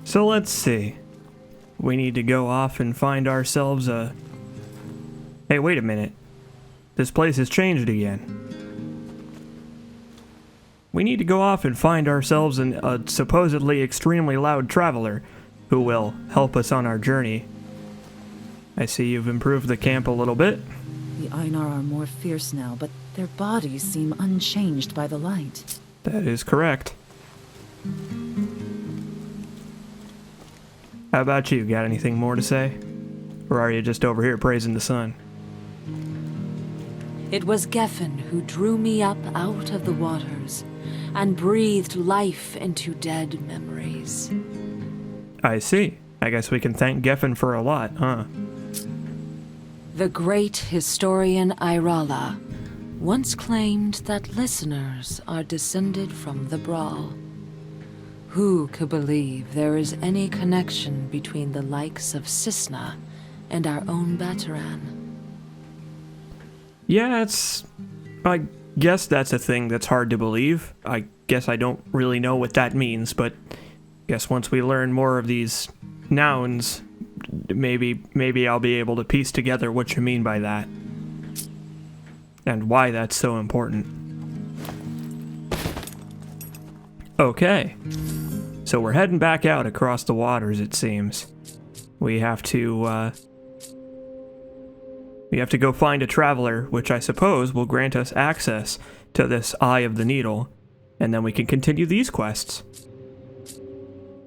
So let's see. We need to go off and find ourselves a... Hey, wait a minute. This place has changed again. We need to go off and find ourselves a supposedly extremely loud traveler who will help us on our journey. I see you've improved the camp a little bit. The Einar are more fierce now, but their bodies seem unchanged by the light. That is correct. How about you? Got anything more to say? Or are you just over here praising the sun? It was Geffen who drew me up out of the waters and breathed life into dead memories. I see. I guess we can thank Geffen for a lot, huh? The great historian Irala once claimed that listeners are descended from the Brawl. Who could believe there is any connection between the likes of Cisna and our own Bataran? Yeah, I guess that's a thing that's hard to believe. I guess I don't really know what that means, but I guess once we learn more of these nouns, maybe I'll be able to piece together what you mean by that. And why that's so important. Okay. So we're heading back out across the waters, it seems. We have to go find a traveler, which I suppose will grant us access to this Eye of the Needle, and then we can continue these quests.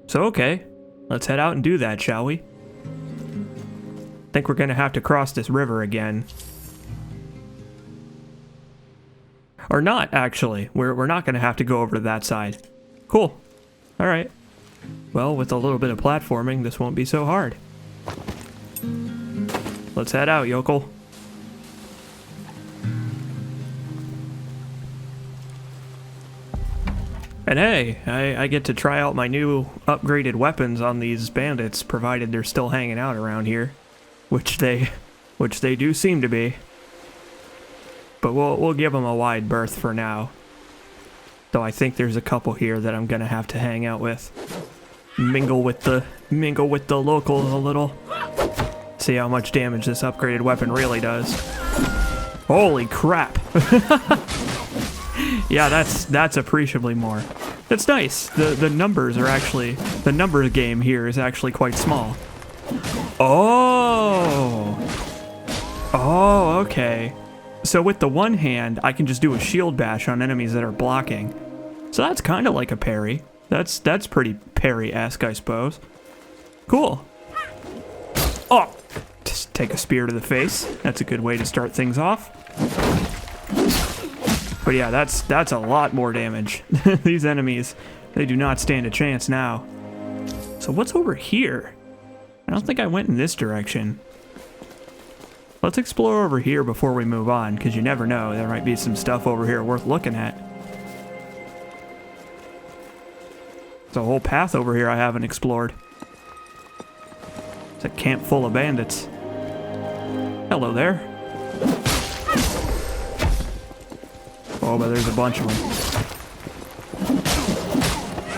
So okay, let's head out and do that, shall we? Think we're gonna have to cross this river again. Or not, actually. We're not gonna have to go over to that side. Cool. Alright. Well, with a little bit of platforming, this won't be so hard. Let's head out, yokel. And hey, I get to try out my new upgraded weapons on these bandits, provided they're still hanging out around here. Which they do seem to be. But we'll give them a wide berth for now. Though I think there's a couple here that I'm gonna have to hang out with. Mingle with the locals a little. See how much damage this upgraded weapon really does. Holy crap! Yeah, that's appreciably more. That's nice. The numbers are actually, the number game here is actually quite small. Oh, okay. So with the one hand, I can just do a shield bash on enemies that are blocking. So that's kind of like a parry. That's pretty parry-esque, I suppose. Cool. Oh, just take a spear to the face. That's a good way to start things off. But yeah, that's a lot more damage. These enemies, they do not stand a chance now. So what's over here? I don't think I went in this direction. Let's explore over here before we move on, because you never know. There might be some stuff over here worth looking at. There's a whole path over here I haven't explored. It's a camp full of bandits. Hello there. Oh, but there's a bunch of them.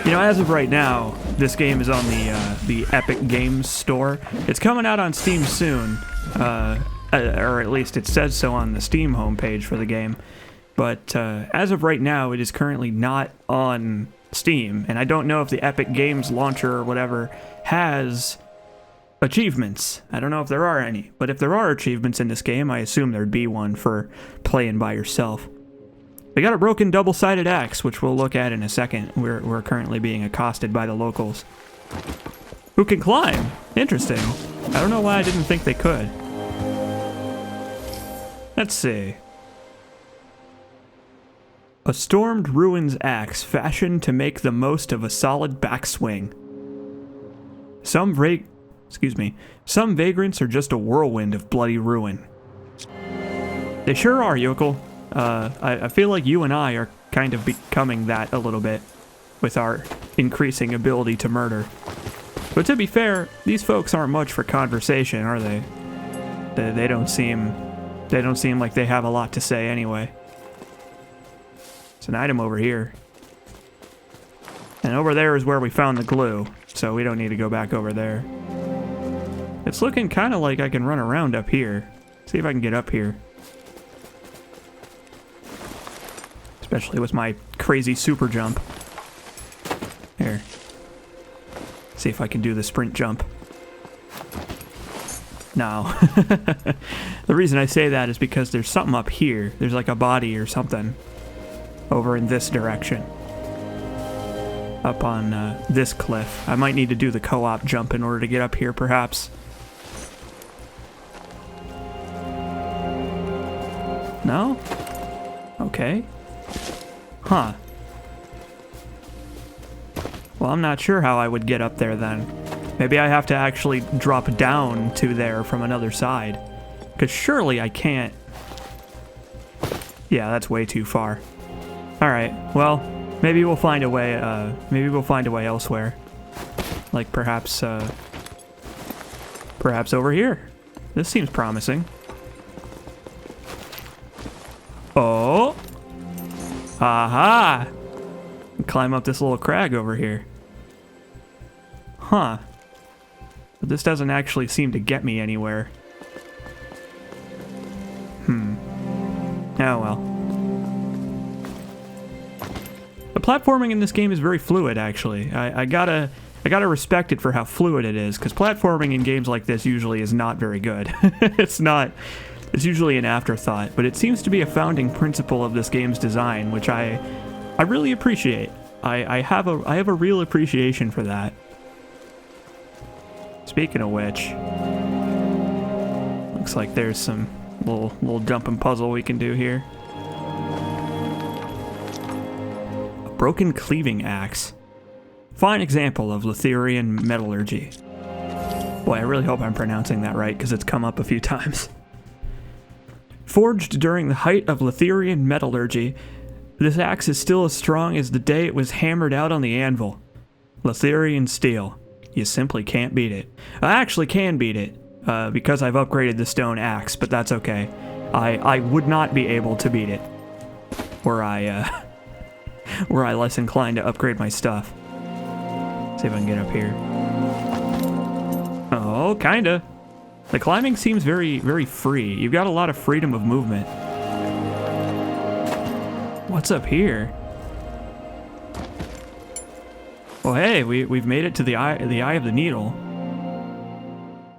You know, as of right now, this game is on the Epic Games Store. It's coming out on Steam soon, or at least it says so on the Steam homepage for the game. But as of right now, it is currently not on Steam, and I don't know if the Epic Games launcher or whatever has achievements. I don't know if there are any, but if there are achievements in this game, I assume there'd be one for playing by yourself. We got a broken double-sided axe, which we'll look at in a second. We're currently being accosted by the locals. Who can climb? Interesting. I don't know why I didn't think they could. Let's see. A stormed ruins axe fashioned to make the most of a solid backswing. Some vagrants are just a whirlwind of bloody ruin. They sure are, yokel. I feel like you and I are kind of becoming that a little bit with our increasing ability to murder. But to be fair, these folks aren't much for conversation, are they? They don't seem like they have a lot to say anyway. There's an item over here. And over there is where we found the glue. so we don't need to go back over there. It's looking kind of like I can run around up here. See if I can get up here. Especially with my crazy super jump. Here. See if I can do the sprint jump. No. The reason I say that is because there's something up here. There's like a body or something over in this direction. Up on this cliff. I might need to do the co-op jump in order to get up here, perhaps. No? Okay. Huh. Well, I'm not sure how I would get up there then. Maybe I have to actually drop down to there from another side. Because surely I can't... Yeah, that's way too far. Alright, well, maybe we'll find a way, elsewhere. Like perhaps over here. This seems promising. Oh! Aha! Climb up this little crag over here. Huh. But this doesn't actually seem to get me anywhere. Oh well. The platforming in this game is very fluid, actually. I gotta respect it for how fluid it is, because platforming in games like this usually is not very good. It's usually an afterthought, but it seems to be a founding principle of this game's design, which I really appreciate. I have a real appreciation for that. Speaking of which, looks like there's some little jumping puzzle we can do here. A broken cleaving axe. Fine example of Lithurian metallurgy. Boy, I really hope I'm pronouncing that right, because it's come up a few times. Forged during the height of Lithurian metallurgy, this axe is still as strong as the day it was hammered out on the anvil. Lithurian steel. You simply can't beat it. I actually can beat it, because I've upgraded the stone axe, but that's okay. I would not be able to beat it were I less inclined to upgrade my stuff. See if I can get up here. Oh, kinda. The climbing seems very, very free. You've got a lot of freedom of movement. What's up here? Well, hey, we've made it to the eye of the needle.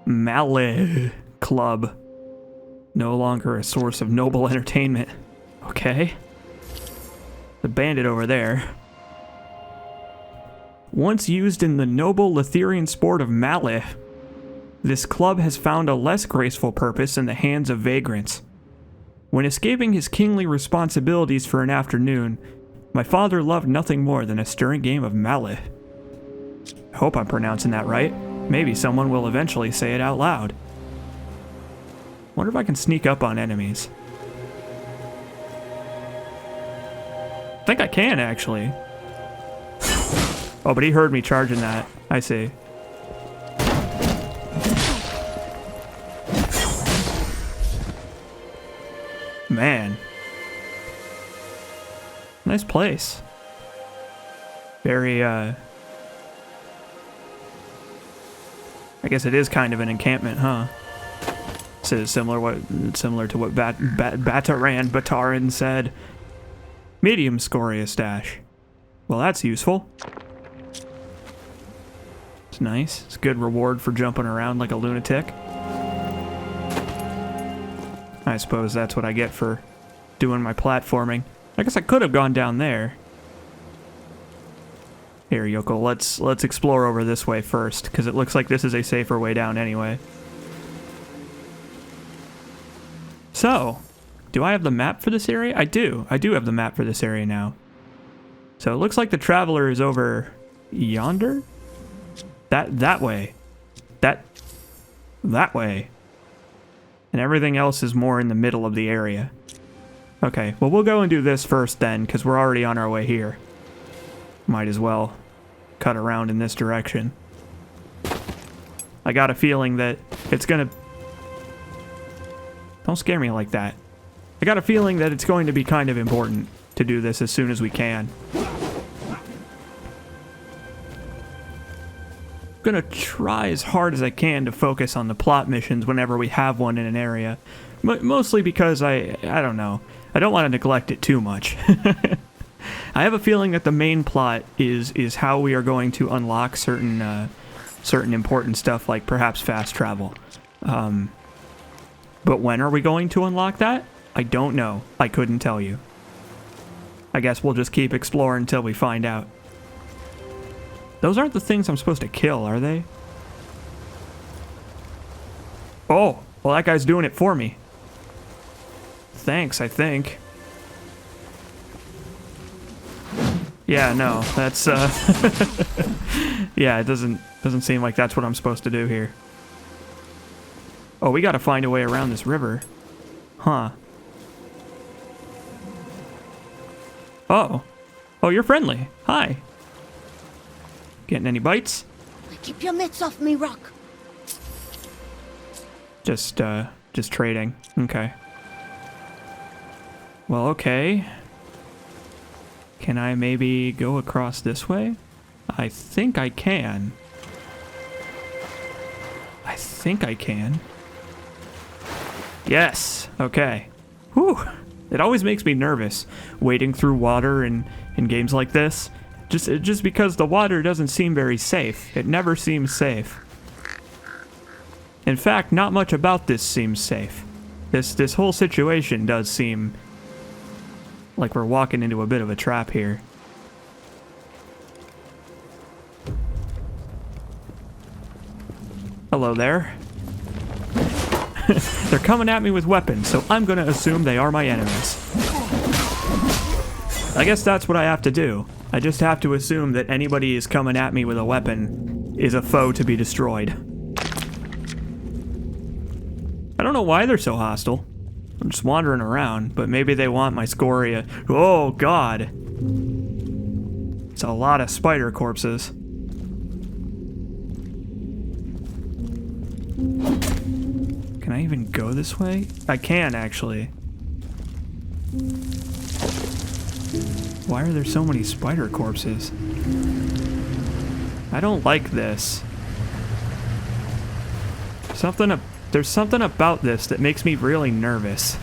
Mallet Club. No longer a source of noble entertainment. Okay. The bandit over there. Once used in the noble Lithurian sport of mallet, this club has found a less graceful purpose in the hands of vagrants. When escaping his kingly responsibilities for an afternoon, my father loved nothing more than a stirring game of mallet. I hope I'm pronouncing that right. Maybe someone will eventually say it out loud. Wonder if I can sneak up on enemies. I think I can, actually. Oh, but he heard me charging that. I see. Man. Nice place. Very, I guess it is kind of an encampment, huh? So it's similar to what Bataran said. Medium scoria stash. Well, that's useful. It's nice. It's a good reward for jumping around like a lunatic. I suppose that's what I get for doing my platforming. I guess I could have gone down there. Here, Yoko, let's explore over this way first, because it looks like this is a safer way down anyway. So, do I have the map for this area? I do. I do have the map for this area now. So it looks like the traveler is over yonder? That way. That way. And everything else is more in the middle of the area. Okay, well we'll go and do this first then, because we're already on our way here. Might as well cut around in this direction. I got a feeling that it's gonna... Don't scare me like that. I got a feeling that it's going to be kind of important to do this as soon as we can. gonna try as hard as I can to focus on the plot missions whenever we have one in an area. Mostly because I don't know. I don't want to neglect it too much. I have a feeling that the main plot is how we are going to unlock certain important stuff, like perhaps fast travel. But when are we going to unlock that? I don't know. I couldn't tell you. I guess we'll just keep exploring until we find out. Those aren't the things I'm supposed to kill, are they? Oh, well, that guy's doing it for me. Thanks, I think. Yeah, no, that's, yeah, it doesn't seem like that's what I'm supposed to do here. Oh, we gotta find a way around this river. Huh. Oh. Oh, you're friendly. Hi. Getting any bites? Keep your mitts off me, Rock. Just trading. Okay. Well, okay. Can I maybe go across this way? I think I can. I think I can. Yes. Okay. Whew. It always makes me nervous, wading through water in games like this. Just because the water doesn't seem very safe. It never seems safe. In fact, not much about this seems safe. This whole situation does seem like we're walking into a bit of a trap here. Hello there. They're coming at me with weapons, so I'm gonna assume they are my enemies. I guess that's what I have to do. I just have to assume that anybody is coming at me with a weapon is a foe to be destroyed. I don't know why they're so hostile. I'm just wandering around, but maybe they want my scoria. Oh, God. It's a lot of spider corpses. Can I even go this way? I can, actually. Why are there so many spider corpses? I don't like this. There's something about this that makes me really nervous.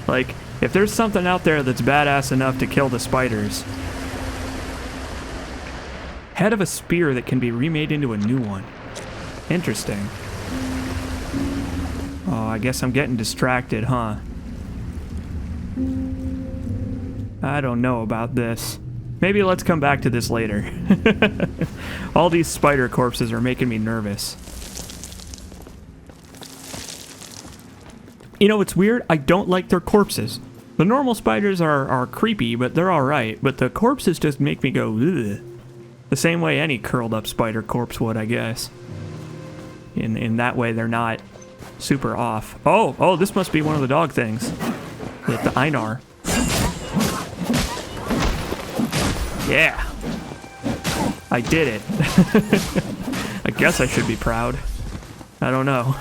Like, if there's something out there that's badass enough to kill the spiders. Head of a spear that can be remade into a new one. Interesting. Oh, I guess I'm getting distracted, huh? I don't know about this. Maybe let's come back to this later. All these spider corpses are making me nervous. You know, it's weird. I don't like their corpses. The normal spiders are creepy, but they're alright. But the corpses just make me go, ugh. The same way any curled up spider corpse would, I guess. In that way, they're not super off. Oh, this must be one of the dog things. The Einar. Yeah. I did it. I guess I should be proud. I don't know.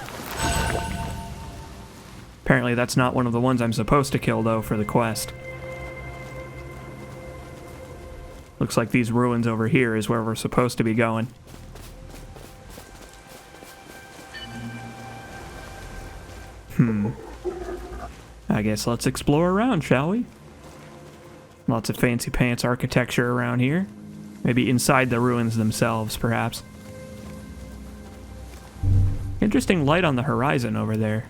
Apparently that's not one of the ones I'm supposed to kill, though, for the quest. Looks like these ruins over here is where we're supposed to be going. I guess let's explore around, shall we? Lots of fancy pants architecture around here. Maybe inside the ruins themselves, perhaps. Interesting light on the horizon over there.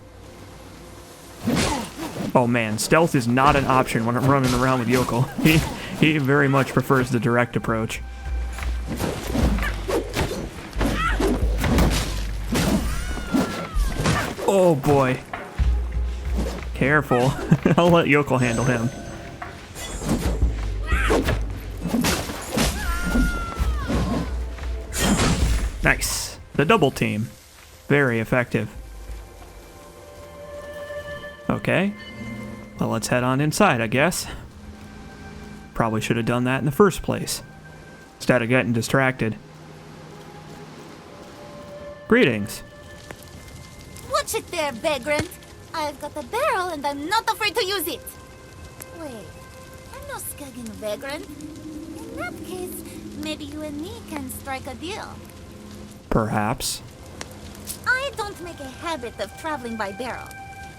Oh man, stealth is not an option when I'm running around with Yokel. He very much prefers the direct approach. Oh boy. Careful. I'll let Yokel handle him. Nice. The double team. Very effective. Okay. Well, let's head on inside, I guess. Probably should have done that in the first place, instead of getting distracted. Greetings. Watch it there, vagrant. I've got a barrel and I'm not afraid to use it. Wait, I'm no skagging vagrant. In that case, maybe you and me can strike a deal. Perhaps. I don't make a habit of traveling by barrel.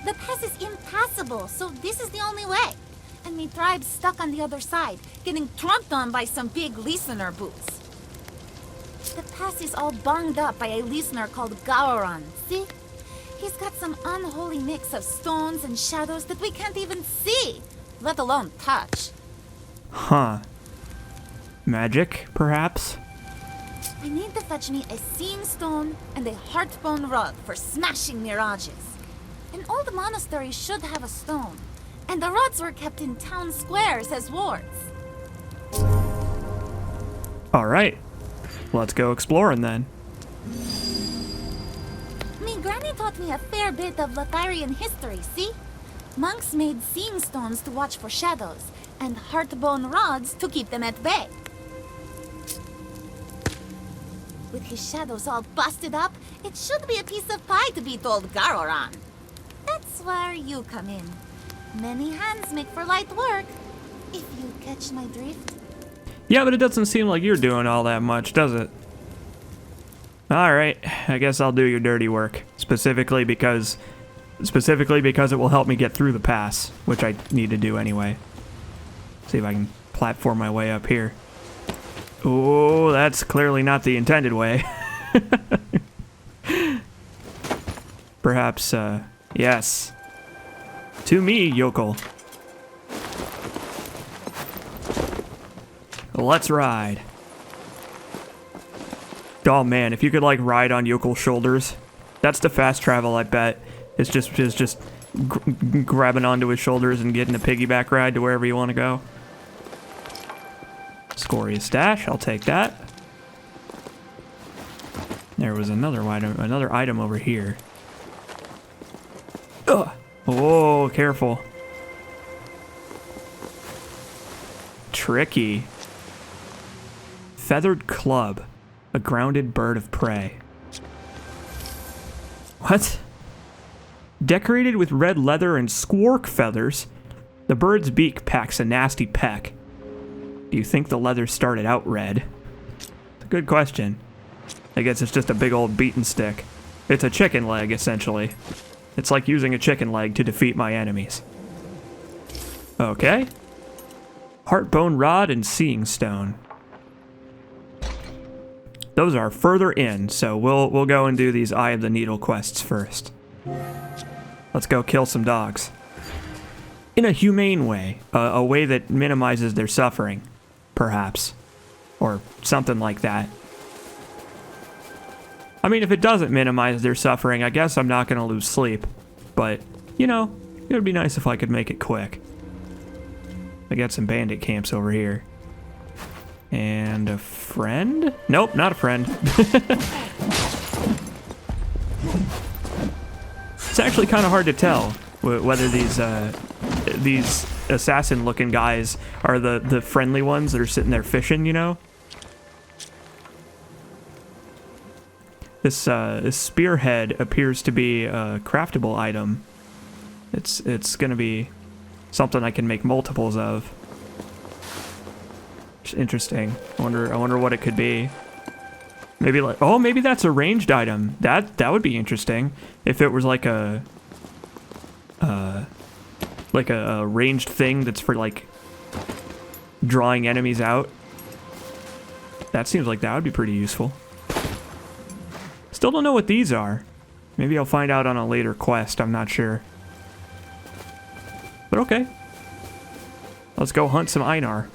The pass is impassable, so this is the only way. And me tribe's stuck on the other side, getting trumped on by some big listener boots. The pass is all bunged up by a listener called Gauron, see? He's got some unholy mix of stones and shadows that we can't even see, let alone touch. Huh. Magic, perhaps? I need to fetch me a seeing stone and a heartbone rod for smashing mirages. An old monastery should have a stone, and the rods were kept in town squares as wards. All right. Let's go exploring then. Me granny taught me a fair bit of Lotharian history, see? Monks made seeing stones to watch for shadows, and heartbone rods to keep them at bay. With his shadows all busted up, it should be a piece of pie to beat old Garoran. That's where you come in. Many hands make for light work, if you catch my drift. Yeah, but it doesn't seem like you're doing all that much, does it? All right, I guess I'll do your dirty work, specifically because it will help me get through the pass, which I need to do anyway. See if I can platform my way up here. Oh, that's clearly not the intended way. Perhaps, yes. To me, yokel. Let's ride. Oh man, if you could like ride on yokel's shoulders, that's the fast travel, I bet. It's just grabbing onto his shoulders and getting a piggyback ride to wherever you want to go. Scoria stash, I'll take that. There was another item over here. Ugh. Oh, careful. Tricky. Feathered club. A grounded bird of prey. What? Decorated with red leather and squark feathers, the bird's beak packs a nasty peck. Do you think the leather started out red? It's a good question. I guess it's just a big old beaten stick. It's a chicken leg, essentially. It's like using a chicken leg to defeat my enemies. Okay. Heartbone rod and seeing stone. Those are further in, so we'll go and do these Eye of the Needle quests first. Let's go kill some dogs. In a humane way, a way that minimizes their suffering, perhaps. Or something like that. I mean, if it doesn't minimize their suffering, I guess I'm not going to lose sleep. But, you know, it would be nice if I could make it quick. I got some bandit camps over here. And a friend? Nope, not a friend. It's actually kind of hard to tell whether these assassin-looking guys are the friendly ones that are sitting there fishing, you know? This spearhead appears to be a craftable item. It's gonna be something I can make multiples of. It's interesting. I wonder what it could be. Maybe maybe that's a ranged item. That would be interesting if it was like a ranged thing that's for like drawing enemies out. That seems like that would be pretty useful. Still don't know what these are. Maybe I'll find out on a later quest, I'm not sure. But okay. Let's go hunt some Einar.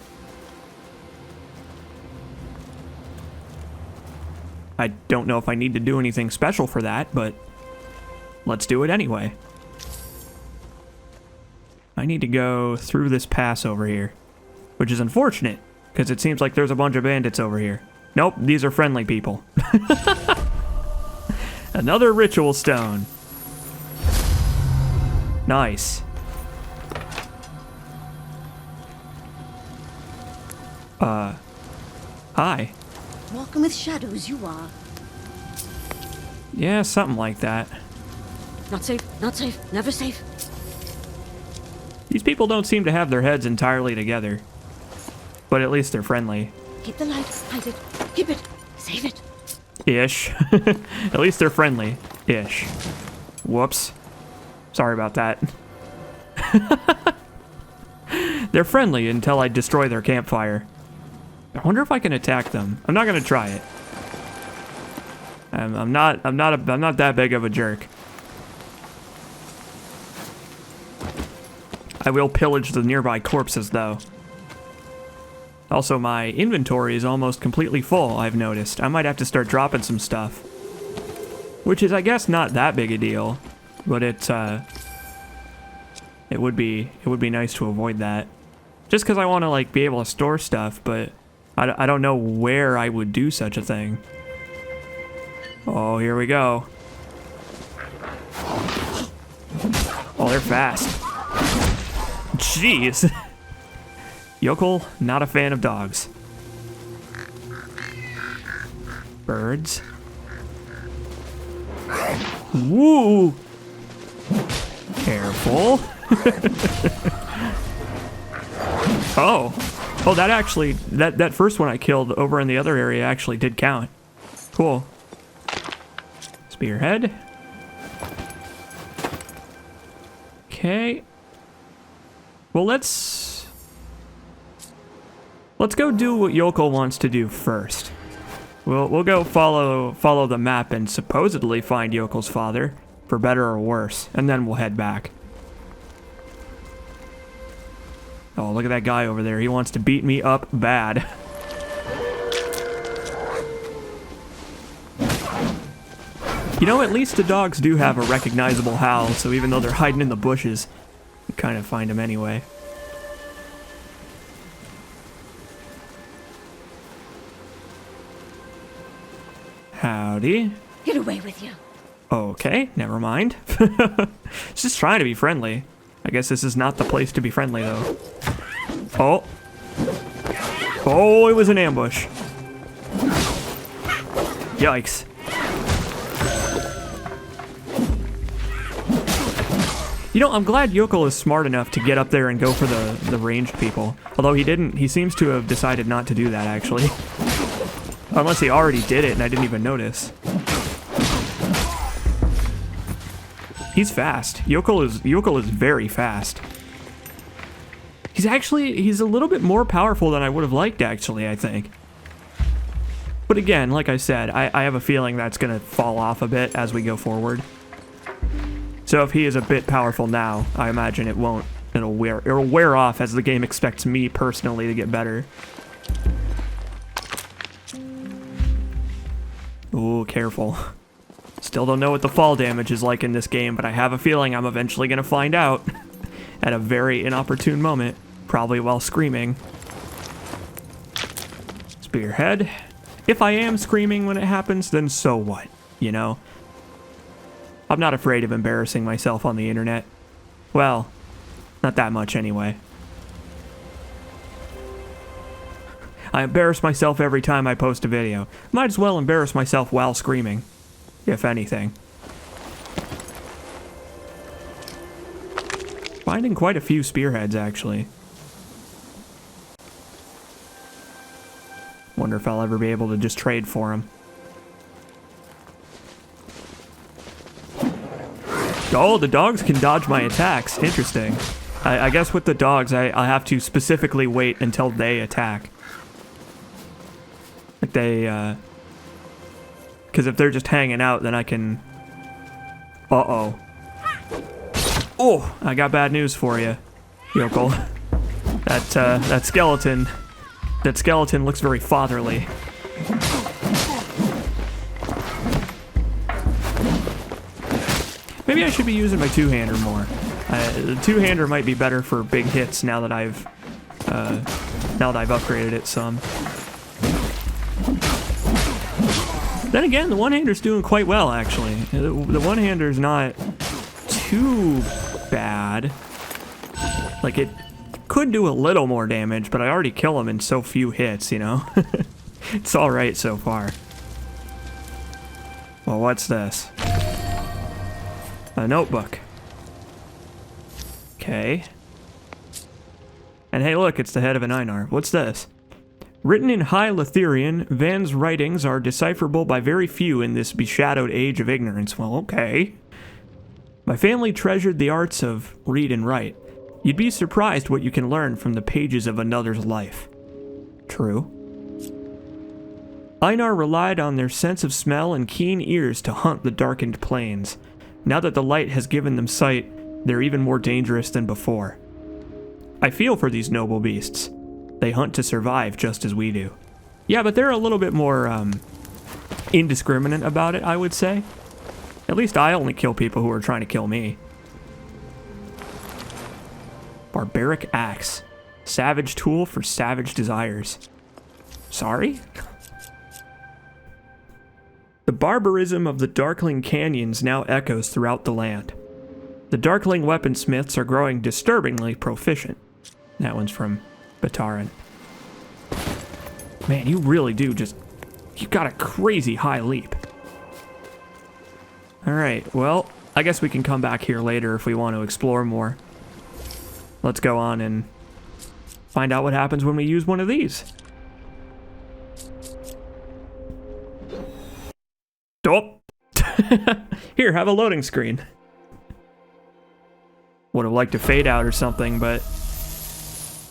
I don't know if I need to do anything special for that, but let's do it anyway. I need to go through this pass over here, which is unfortunate, because it seems like there's a bunch of bandits over here. Nope, these are friendly people. Another ritual stone. Nice. Hi. Walking with shadows, you are. Yeah, something like that. Not safe, never safe. These people don't seem to have their heads entirely together. But at least they're friendly. Keep the light, hide it, keep it, save it. Ish. At least they're friendly. Ish. Whoops. Sorry about that. They're friendly until I destroy their campfire. I wonder if I can attack them. I'm not gonna try it. I'm not that big of a jerk. I will pillage the nearby corpses though. Also, my inventory is almost completely full, I've noticed. I might have to start dropping some stuff. Which is, I guess, not that big a deal. But it would be nice to avoid that. Just because I want to, like, be able to store stuff, but I don't know where I would do such a thing. Oh, here we go. Oh, they're fast. Jeez. Yokel, not a fan of dogs. Birds. Woo! Careful. Oh. Oh, that actually, that first one I killed over in the other area actually did count. Cool. Spearhead. Okay. Well, let's go do what Yokel wants to do first. We'll go follow the map and supposedly find Yokel's father, for better or worse, and then we'll head back. Oh, look at that guy over there. He wants to beat me up bad. You know, at least the dogs do have a recognizable howl, so even though they're hiding in the bushes, you kind of find them anyway. Howdy. Get away with you. Okay, never mind. Just trying to be friendly. I guess this is not the place to be friendly, though. Oh. Oh, it was an ambush. Yikes. You know, I'm glad Yokel is smart enough to get up there and go for the ranged people. Although he seems to have decided not to do that, actually. Unless he already did it and I didn't even notice. He's fast. Yokel is very fast. He's a little bit more powerful than I would have liked, actually, I think. But again, like I said, I have a feeling that's going to fall off a bit as we go forward. So if he is a bit powerful now, I imagine it won't. It'll wear off as the game expects me personally to get better. Ooh, careful. Still don't know what the fall damage is like in this game, but I have a feeling I'm eventually going to find out at a very inopportune moment, probably while screaming. Spearhead. If I am screaming when it happens, then so what, you know? I'm not afraid of embarrassing myself on the internet. Well, not that much anyway. I embarrass myself every time I post a video. Might as well embarrass myself while screaming, if anything. Finding quite a few spearheads, actually. Wonder if I'll ever be able to just trade for them. Oh, the dogs can dodge my attacks. Interesting. I guess with the dogs, I have to specifically wait until they attack. Like they, because if they're just hanging out, then I can... Uh-oh. Oh, I got bad news for you, Yokel. That skeleton looks very fatherly. Maybe I should be using my two-hander more. The two-hander might be better for big hits now that I've upgraded it some. Then again, the one-hander's doing quite well, actually. The one-hander's not too bad. Like, it could do a little more damage, but I already kill him in so few hits, you know? It's alright so far. Well, what's this? A notebook. Okay. And hey, look, it's the head of an Einar. What's this? Written in High Lithurian, Van's writings are decipherable by very few in this beshadowed age of ignorance. Well, okay. My family treasured the arts of read and write. You'd be surprised what you can learn from the pages of another's life. True. Einar relied on their sense of smell and keen ears to hunt the darkened plains. Now that the light has given them sight, they're even more dangerous than before. I feel for these noble beasts. They hunt to survive just as we do. Yeah, but they're a little bit more indiscriminate about it, I would say. At least I only kill people who are trying to kill me. Barbaric axe. Savage tool for savage desires. Sorry? The barbarism of the Darkling Canyons now echoes throughout the land. The Darkling weaponsmiths are growing disturbingly proficient. That one's from Bataran. Man, you really do you've got a crazy high leap. Alright, well, I guess we can come back here later if we want to explore more. Let's go on and find out what happens when we use one of these. Oh! Here, have a loading screen. Would have liked to fade out or something, but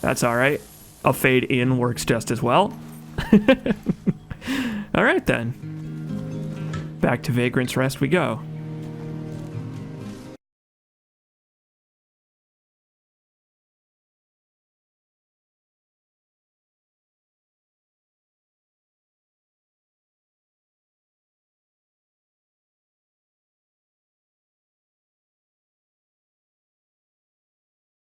that's alright. A fade in works just as well. Alright then. Back to Vagrant's Rest we go.